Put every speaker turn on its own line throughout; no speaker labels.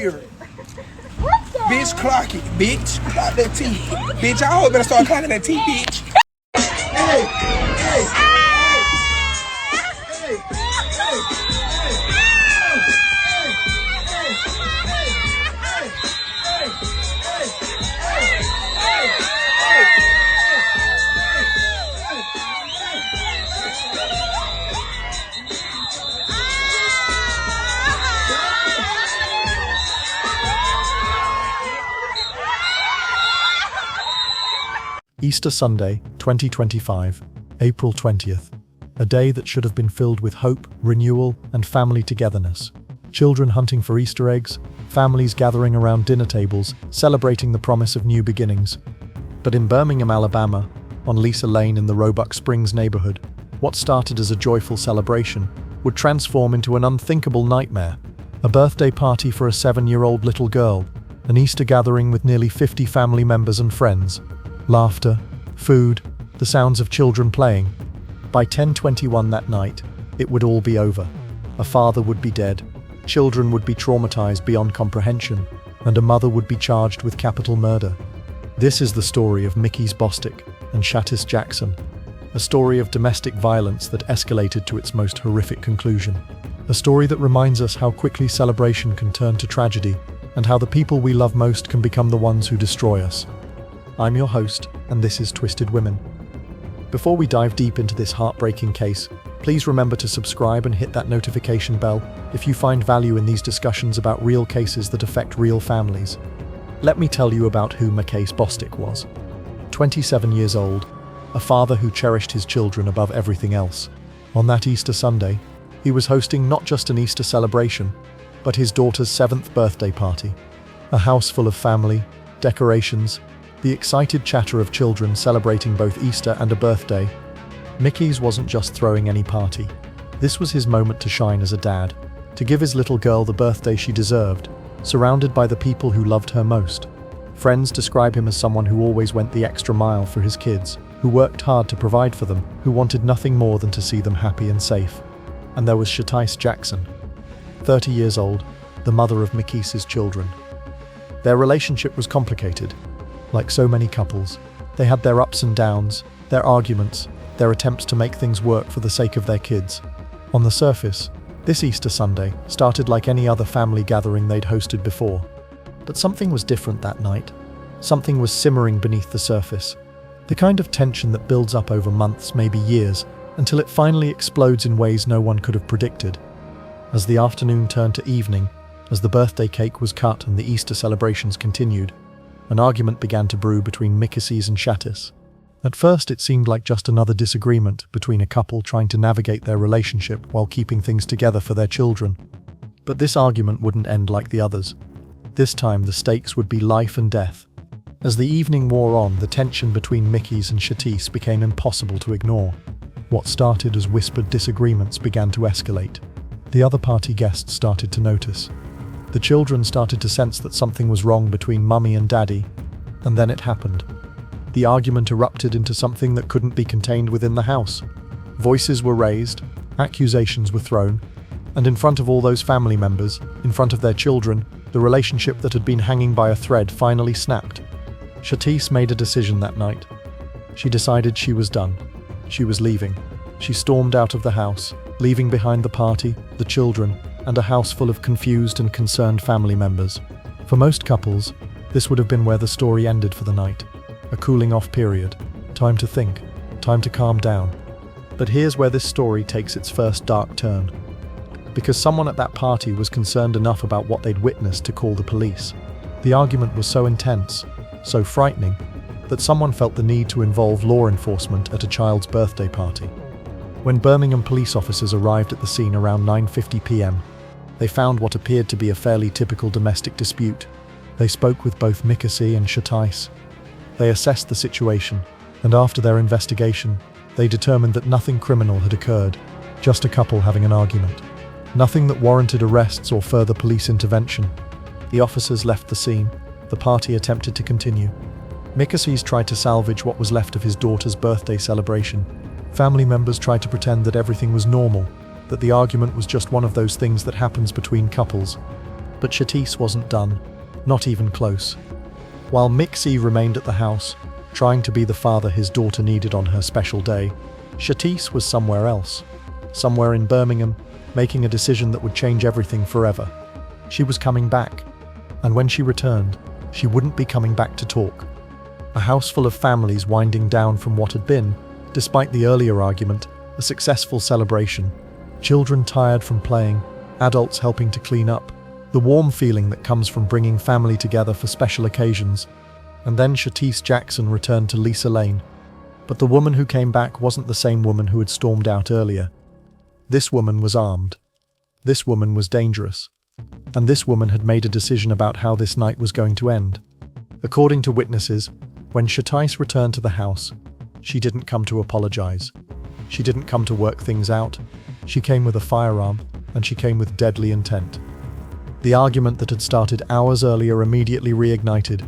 Bitch, clock it. Bitch, clock that T. Bitch, I always better start clocking that T, bitch. Hey, hey, hey,
Easter Sunday, 2025, April 20th. A day that should have been filled with hope, renewal, and family togetherness. Children hunting for Easter eggs, families gathering around dinner tables, celebrating the promise of new beginnings. But in Birmingham, Alabama, on Lisa Lane in the Roebuck Springs neighborhood, what started as a joyful celebration would transform into an unthinkable nightmare. A birthday party for a 7-year-old little girl, an Easter gathering with nearly 50 family members and friends. Laughter, food, the sounds of children playing. By 10:21 that night, it would all be over. A father would be dead, children would be traumatized beyond comprehension, and a mother would be charged with capital murder. This is the story of McKeese Bostic and Shatice Jackson, a story of domestic violence that escalated to its most horrific conclusion. A story that reminds us how quickly celebration can turn to tragedy, and how the people we love most can become the ones who destroy us. I'm your host, and this is Twisted Women. Before we dive deep into this heartbreaking case, please remember to subscribe and hit that notification bell if you find value in these discussions about real cases that affect real families. Let me tell you about who McKeese Bostic was. 27 years old, a father who cherished his children above everything else. On that Easter Sunday, he was hosting not just an Easter celebration, but his daughter's 7th birthday party. A house full of family, decorations, the excited chatter of children celebrating both Easter and a birthday. McKeese wasn't just throwing any party. This was his moment to shine as a dad, to give his little girl the birthday she deserved, surrounded by the people who loved her most. Friends describe him as someone who always went the extra mile for his kids, who worked hard to provide for them, who wanted nothing more than to see them happy and safe. And there was Shatice Jackson, 30 years old, the mother of McKeese's children. Their relationship was complicated. Like so many couples, they had their ups and downs, their arguments, their attempts to make things work for the sake of their kids. On the surface, this Easter Sunday started like any other family gathering they'd hosted before. But something was different that night. Something was simmering beneath the surface. The kind of tension that builds up over months, maybe years, until it finally explodes in ways no one could have predicted. As the afternoon turned to evening, as the birthday cake was cut and the Easter celebrations continued, an argument began to brew between McKeese and Shatice. At first, it seemed like just another disagreement between a couple trying to navigate their relationship while keeping things together for their children. But this argument wouldn't end like the others. This time, the stakes would be life and death. As the evening wore on, the tension between McKeese and Shatice became impossible to ignore. What started as whispered disagreements began to escalate. The other party guests started to notice. The children started to sense that something was wrong between Mummy and Daddy, and then it happened. The argument erupted into something that couldn't be contained within the house. Voices were raised, accusations were thrown, and in front of all those family members, in front of their children, the relationship that had been hanging by a thread finally snapped. Shatice made a decision that night. She decided she was done. She was leaving. She stormed out of the house, leaving behind the party, the children, and a house full of confused and concerned family members. For most couples, this would have been where the story ended for the night. A cooling-off period. Time to think. Time to calm down. But here's where this story takes its first dark turn. Because someone at that party was concerned enough about what they'd witnessed to call the police. The argument was so intense, so frightening, that someone felt the need to involve law enforcement at a child's birthday party. When Birmingham police officers arrived at the scene around 9:50 p.m., they found what appeared to be a fairly typical domestic dispute. They spoke with both McKeese and Shatice. They assessed the situation, and after their investigation, they determined that nothing criminal had occurred, just a couple having an argument. Nothing that warranted arrests or further police intervention. The officers left the scene. The party attempted to continue. McKeese tried to salvage what was left of his daughter's birthday celebration. Family members tried to pretend that everything was normal, that the argument was just one of those things that happens between couples. But Shatice wasn't done, not even close. While McKeese remained at the house, trying to be the father his daughter needed on her special day, Shatice was somewhere else, somewhere in Birmingham, making a decision that would change everything forever. She was coming back, and when she returned, she wouldn't be coming back to talk. A house full of families winding down from what had been, despite the earlier argument, a successful celebration. Children tired from playing, adults helping to clean up, the warm feeling that comes from bringing family together for special occasions. And then Shatice Jackson returned to Lisa Lane. But the woman who came back wasn't the same woman who had stormed out earlier. This woman was armed. This woman was dangerous. And this woman had made a decision about how this night was going to end. According to witnesses, when Shatice returned to the house, she didn't come to apologize. She didn't come to work things out. She came with a firearm, and she came with deadly intent. The argument that had started hours earlier immediately reignited.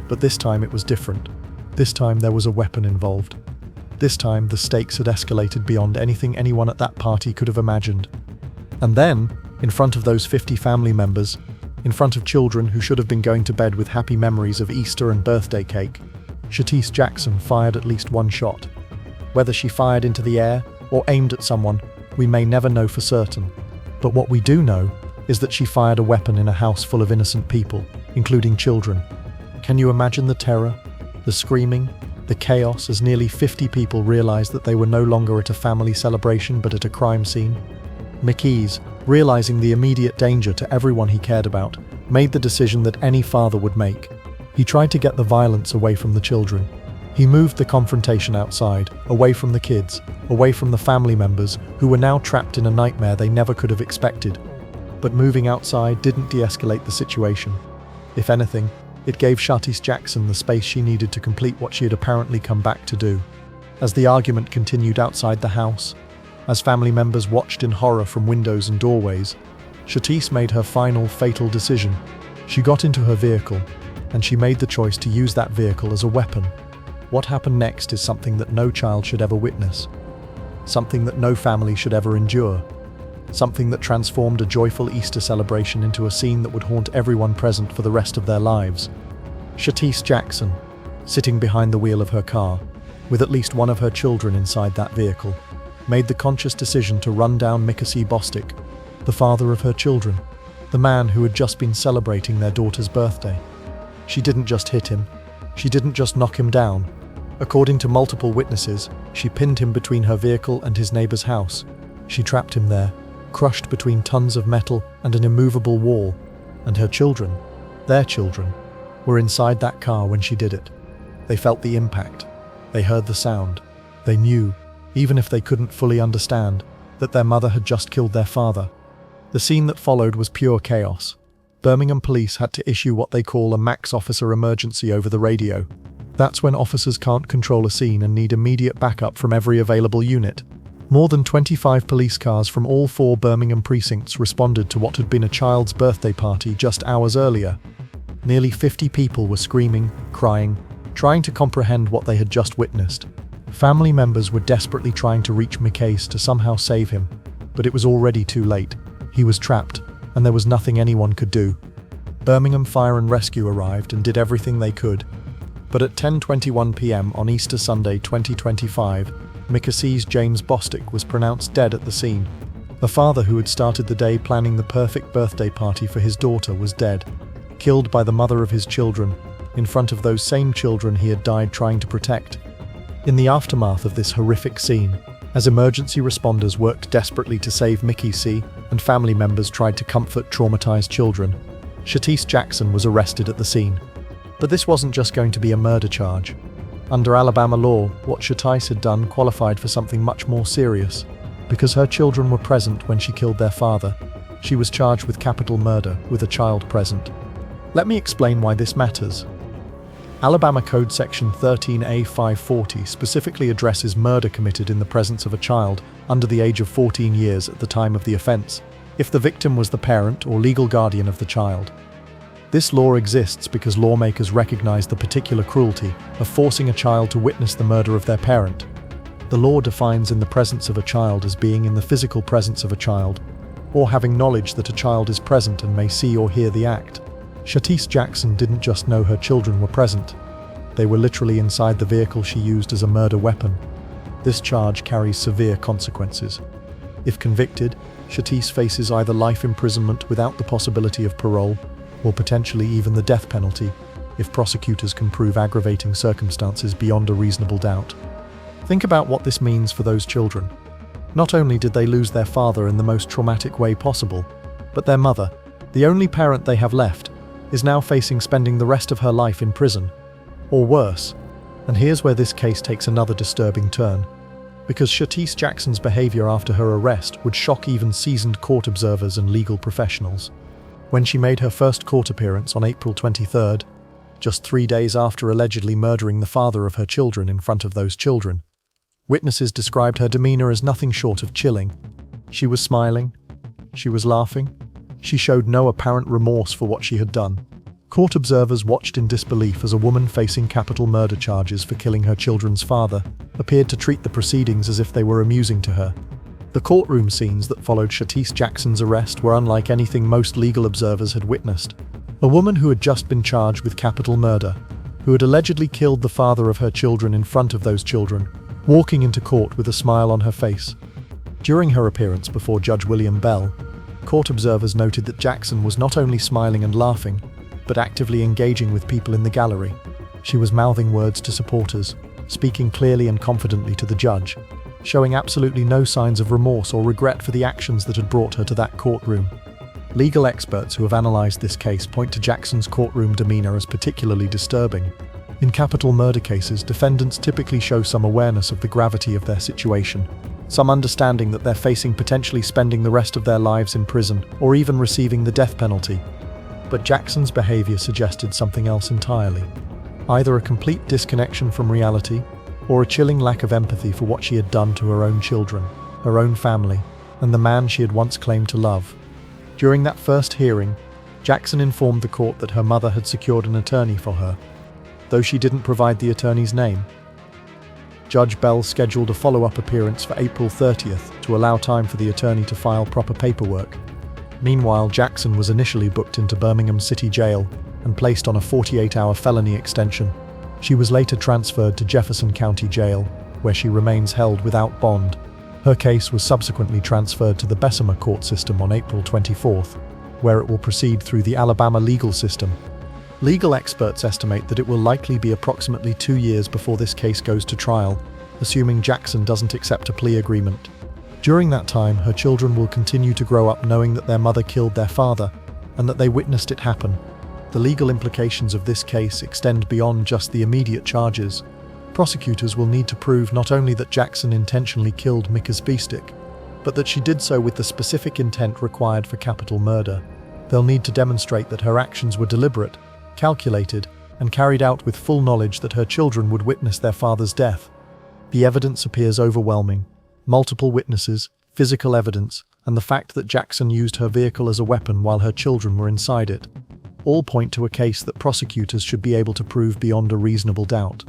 But this time it was different. This time there was a weapon involved. This time the stakes had escalated beyond anything anyone at that party could have imagined. And then, in front of those 50 family members, in front of children who should have been going to bed with happy memories of Easter and birthday cake, Shatice Jackson fired at least one shot. Whether she fired into the air or aimed at someone, we may never know for certain. But what we do know is that she fired a weapon in a house full of innocent people, including children. Can you imagine the terror, the screaming, the chaos as nearly 50 people realized that they were no longer at a family celebration but at a crime scene? McKeese, realizing the immediate danger to everyone he cared about, made the decision that any father would make. He tried to get the violence away from the children. He moved the confrontation outside, away from the kids, away from the family members who were now trapped in a nightmare they never could have expected. But moving outside didn't de-escalate the situation. If anything, it gave Shatice Jackson the space she needed to complete what she had apparently come back to do. As the argument continued outside the house, as family members watched in horror from windows and doorways, Shatice made her final fatal decision. She got into her vehicle, and she made the choice to use that vehicle as a weapon. What happened next is something that no child should ever witness, something that no family should ever endure, something that transformed a joyful Easter celebration into a scene that would haunt everyone present for the rest of their lives. Shatice Jackson, sitting behind the wheel of her car, with at least one of her children inside that vehicle, made the conscious decision to run down McKeese Bostic, the father of her children, the man who had just been celebrating their daughter's birthday. She didn't just hit him. She didn't just knock him down. According to multiple witnesses, she pinned him between her vehicle and his neighbor's house. She trapped him there, crushed between tons of metal and an immovable wall, and her children, their children, were inside that car when she did it. They felt the impact. They heard the sound. They knew, even if they couldn't fully understand, that their mother had just killed their father. The scene that followed was pure chaos. Birmingham police had to issue what they call a max officer emergency over the radio. That's when officers can't control a scene and need immediate backup from every available unit. More than 25 police cars from all 4 Birmingham precincts responded to what had been a child's birthday party just hours earlier. Nearly 50 people were screaming, crying, trying to comprehend what they had just witnessed. Family members were desperately trying to reach McKeese to somehow save him, but it was already too late. He was trapped, and there was nothing anyone could do. Birmingham Fire and Rescue arrived and did everything they could. But at 10:21 p.m. on Easter Sunday 2025, McKeese James Bostic was pronounced dead at the scene. The father who had started the day planning the perfect birthday party for his daughter was dead, killed by the mother of his children, in front of those same children he had died trying to protect. In the aftermath of this horrific scene, as emergency responders worked desperately to save McKeese and family members tried to comfort traumatized children, Shatice Jackson was arrested at the scene. But this wasn't just going to be a murder charge. Under Alabama law, what Shatice had done qualified for something much more serious. Because her children were present when she killed their father, she was charged with capital murder with a child present. Let me explain why this matters. Alabama Code Section 13A540 specifically addresses murder committed in the presence of a child under the age of 14 years at the time of the offense, if the victim was the parent or legal guardian of the child. This law exists because lawmakers recognize the particular cruelty of forcing a child to witness the murder of their parent. The law defines in the presence of a child as being in the physical presence of a child, or having knowledge that a child is present and may see or hear the act. Shatice Jackson didn't just know her children were present. They were literally inside the vehicle she used as a murder weapon. This charge carries severe consequences. If convicted, Shatice faces either life imprisonment without the possibility of parole, or potentially even the death penalty, if prosecutors can prove aggravating circumstances beyond a reasonable doubt. Think about what this means for those children. Not only did they lose their father in the most traumatic way possible, but their mother, the only parent they have left, is now facing spending the rest of her life in prison. Or worse. And here's where this case takes another disturbing turn. Because Shatice Jackson's behavior after her arrest would shock even seasoned court observers and legal professionals. When she made her first court appearance on April 23rd, just 3 days after allegedly murdering the father of her children in front of those children, witnesses described her demeanor as nothing short of chilling. She was smiling. She was laughing. She showed no apparent remorse for what she had done. Court observers watched in disbelief as a woman facing capital murder charges for killing her children's father appeared to treat the proceedings as if they were amusing to her. The courtroom scenes that followed Shatice Jackson's arrest were unlike anything most legal observers had witnessed. A woman who had just been charged with capital murder, who had allegedly killed the father of her children in front of those children, walking into court with a smile on her face. During her appearance before Judge William Bell, court observers noted that Jackson was not only smiling and laughing, but actively engaging with people in the gallery. She was mouthing words to supporters, speaking clearly and confidently to the judge, showing absolutely no signs of remorse or regret for the actions that had brought her to that courtroom. Legal experts who have analyzed this case point to Jackson's courtroom demeanor as particularly disturbing. In capital murder cases, defendants typically show some awareness of the gravity of their situation, some understanding that they're facing potentially spending the rest of their lives in prison or even receiving the death penalty. But Jackson's behavior suggested something else entirely. Either a complete disconnection from reality, or a chilling lack of empathy for what she had done to her own children, her own family, and the man she had once claimed to love. During that first hearing, Jackson informed the court that her mother had secured an attorney for her, though she didn't provide the attorney's name. Judge Bell scheduled a follow-up appearance for April 30th to allow time for the attorney to file proper paperwork. Meanwhile, Jackson was initially booked into Birmingham City Jail and placed on a 48-hour felony extension. She was later transferred to Jefferson County Jail, where she remains held without bond. Her case was subsequently transferred to the Bessemer court system on April 24th, where it will proceed through the Alabama legal system. Legal experts estimate that it will likely be approximately 2 years before this case goes to trial, assuming Jackson doesn't accept a plea agreement. During that time, her children will continue to grow up knowing that their mother killed their father and that they witnessed it happen. The legal implications of this case extend beyond just the immediate charges. Prosecutors will need to prove not only that Jackson intentionally killed McKeese Bostic, but that she did so with the specific intent required for capital murder. They'll need to demonstrate that her actions were deliberate, calculated, and carried out with full knowledge that her children would witness their father's death. The evidence appears overwhelming. Multiple witnesses, physical evidence, and the fact that Jackson used her vehicle as a weapon while her children were inside it, all point to a case that prosecutors should be able to prove beyond a reasonable doubt.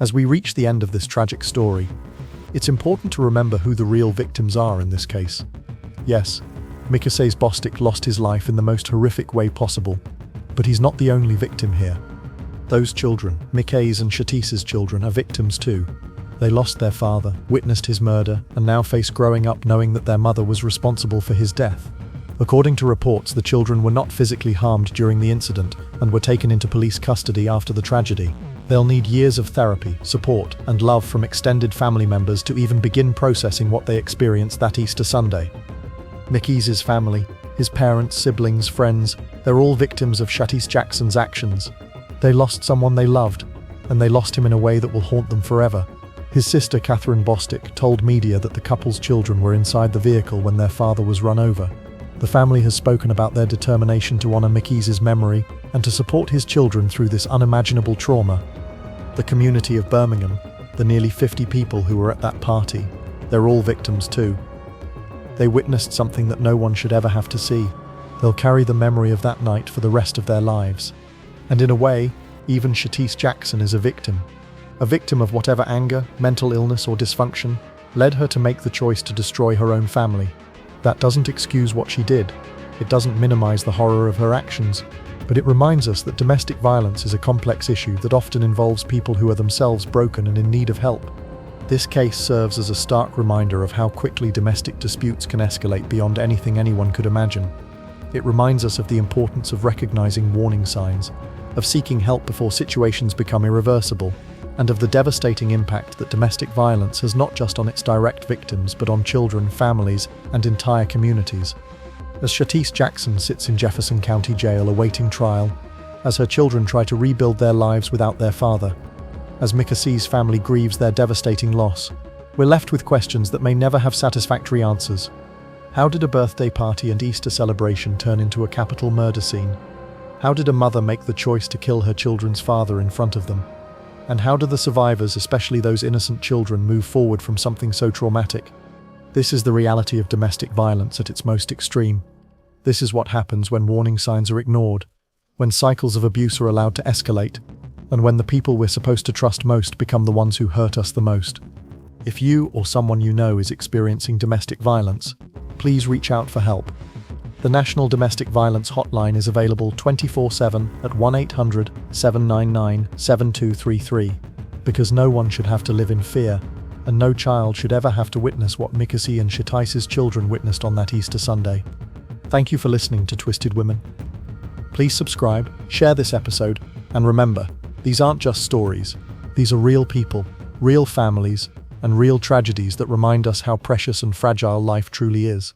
As we reach the end of this tragic story, it's important to remember who the real victims are in this case. Yes, McKeese Bostic lost his life in the most horrific way possible, but he's not the only victim here. Those children, McKeese and Shatice's children, are victims too. They lost their father, witnessed his murder, and now face growing up knowing that their mother was responsible for his death. According to reports, the children were not physically harmed during the incident and were taken into police custody after the tragedy. They'll need years of therapy, support, and love from extended family members to even begin processing what they experienced that Easter Sunday. McKeese's family, his parents, siblings, friends, they're all victims of Shatice Jackson's actions. They lost someone they loved, and they lost him in a way that will haunt them forever. His sister, Catherine Bostic, told media that the couple's children were inside the vehicle when their father was run over. The family has spoken about their determination to honor McKeese's memory and to support his children through this unimaginable trauma. The community of Birmingham, the nearly 50 people who were at that party, they're all victims too. They witnessed something that no one should ever have to see. They'll carry the memory of that night for the rest of their lives. And in a way, even Shatice Jackson is a victim of whatever anger, mental illness, or dysfunction led her to make the choice to destroy her own family. That doesn't excuse what she did. It doesn't minimize the horror of her actions, but it reminds us that domestic violence is a complex issue that often involves people who are themselves broken and in need of help. This case serves as a stark reminder of how quickly domestic disputes can escalate beyond anything anyone could imagine. It reminds us of the importance of recognizing warning signs, of seeking help before situations become irreversible, and of the devastating impact that domestic violence has not just on its direct victims but on children, families, and entire communities. As Shatice Jackson sits in Jefferson County Jail awaiting trial, as her children try to rebuild their lives without their father, as McKeese's family grieves their devastating loss, we're left with questions that may never have satisfactory answers. How did a birthday party and Easter celebration turn into a capital murder scene? How did a mother make the choice to kill her children's father in front of them? And how do the survivors, especially those innocent children, move forward from something so traumatic? This is the reality of domestic violence at its most extreme. This is what happens when warning signs are ignored, when cycles of abuse are allowed to escalate, and when the people we're supposed to trust most become the ones who hurt us the most. If you or someone you know is experiencing domestic violence, please reach out for help. The National Domestic Violence Hotline is available 24/7 at 1-800-799-7233, because no one should have to live in fear, and no child should ever have to witness what McKeese and Shatice's children witnessed on that Easter Sunday. Thank you for listening to Twisted Women. Please subscribe, share this episode, and remember, these aren't just stories. These are real people, real families, and real tragedies that remind us how precious and fragile life truly is.